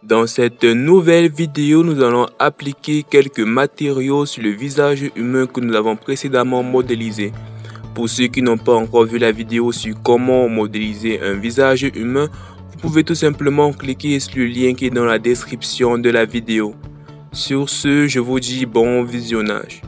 Dans cette nouvelle vidéo, nous allons appliquer quelques matériaux sur le visage humain que nous avons précédemment modélisé. Pour ceux qui n'ont pas encore vu la vidéo sur comment modéliser un visage humain, vous pouvez tout simplement cliquer sur le lien qui est dans la description de la vidéo. Sur ce, je vous dis bon visionnage.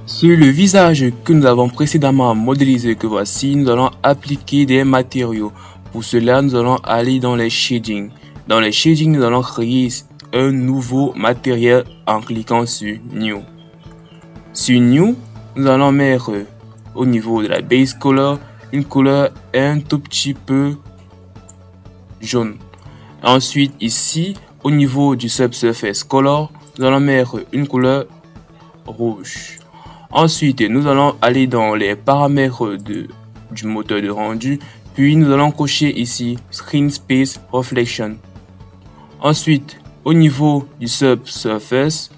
Sur le visage que nous avons précédemment modélisé que voici, nous allons appliquer des matériaux. Pour cela, nous allons aller dans les shadings. Dans les shadings, nous allons créer un nouveau matériel en cliquant sur New. Sur New, nous allons mettre au niveau de la base color une couleur un tout petit peu jaune. Ensuite, ici, au niveau du subsurface color, nous allons mettre une couleur rouge. Ensuite, nous allons aller dans les paramètres du moteur de rendu, puis nous allons cocher ici Screen Space Reflection. Ensuite, au niveau du subsurface,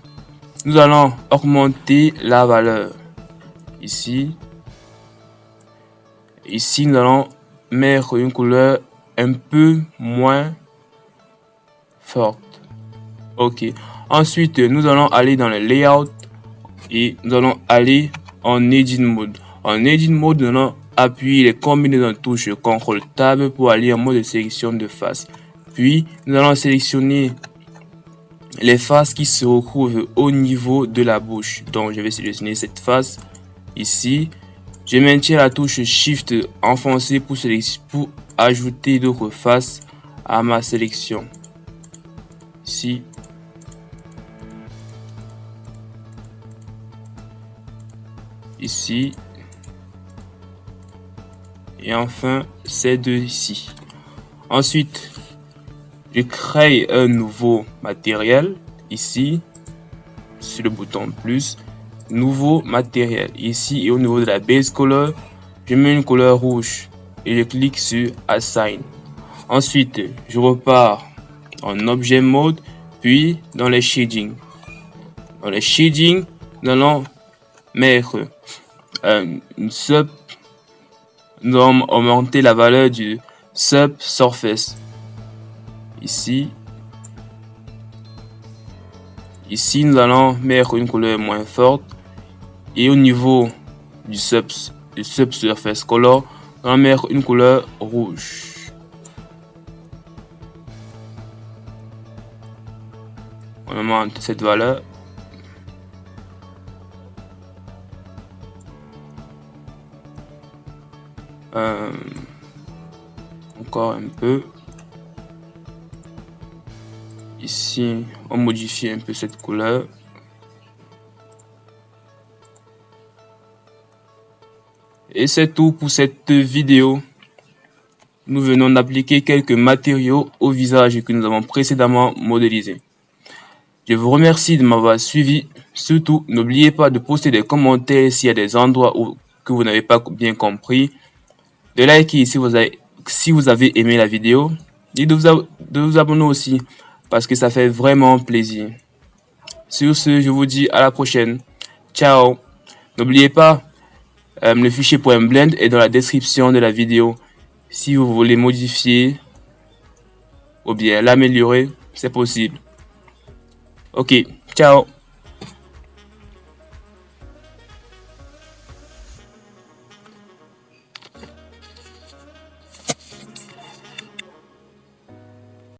nous allons augmenter la valeur. Ici, nous allons mettre une couleur un peu moins forte. Ok. Ensuite, nous allons aller dans le layout et nous allons aller en Edit Mode. En Edit Mode, nous allons appuyer les combinaisons de touches CTRL Tab pour aller en mode de sélection de face. Puis, nous allons sélectionner les faces qui se retrouvent au niveau de la bouche. Donc, je vais sélectionner cette face ici. Je maintiens la touche Shift enfoncée pour ajouter d'autres faces à ma sélection. Ici. Ici. Et enfin, ces deux ici. Ensuite, je crée un nouveau matériel ici, sur le bouton plus, nouveau matériel ici et au niveau de la base color, je mets une couleur rouge et je clique sur Assign. Ensuite, je repars en Object Mode, puis dans les shadings. Dans les shadings, nous allons mettre nous allons augmenter la valeur du subsurface. Ici, nous allons mettre une couleur moins forte. Et au niveau du subsurface color, nous allons mettre une couleur rouge. On augmente cette valeur. Encore un peu. Ici, on modifie un peu cette couleur. Et c'est tout pour cette vidéo. Nous venons d'appliquer quelques matériaux au visage que nous avons précédemment modélisé. Je vous remercie de m'avoir suivi. Surtout, n'oubliez pas de poster des commentaires s'il y a des endroits que vous n'avez pas bien compris. De liker si vous avez aimé la vidéo. Et de vous abonner aussi, parce que ça fait vraiment plaisir. Sur ce, je vous dis à la prochaine. Ciao. N'oubliez pas, le fichier .blend est dans la description de la vidéo. Si vous voulez modifier ou bien l'améliorer, c'est possible. Ok, ciao.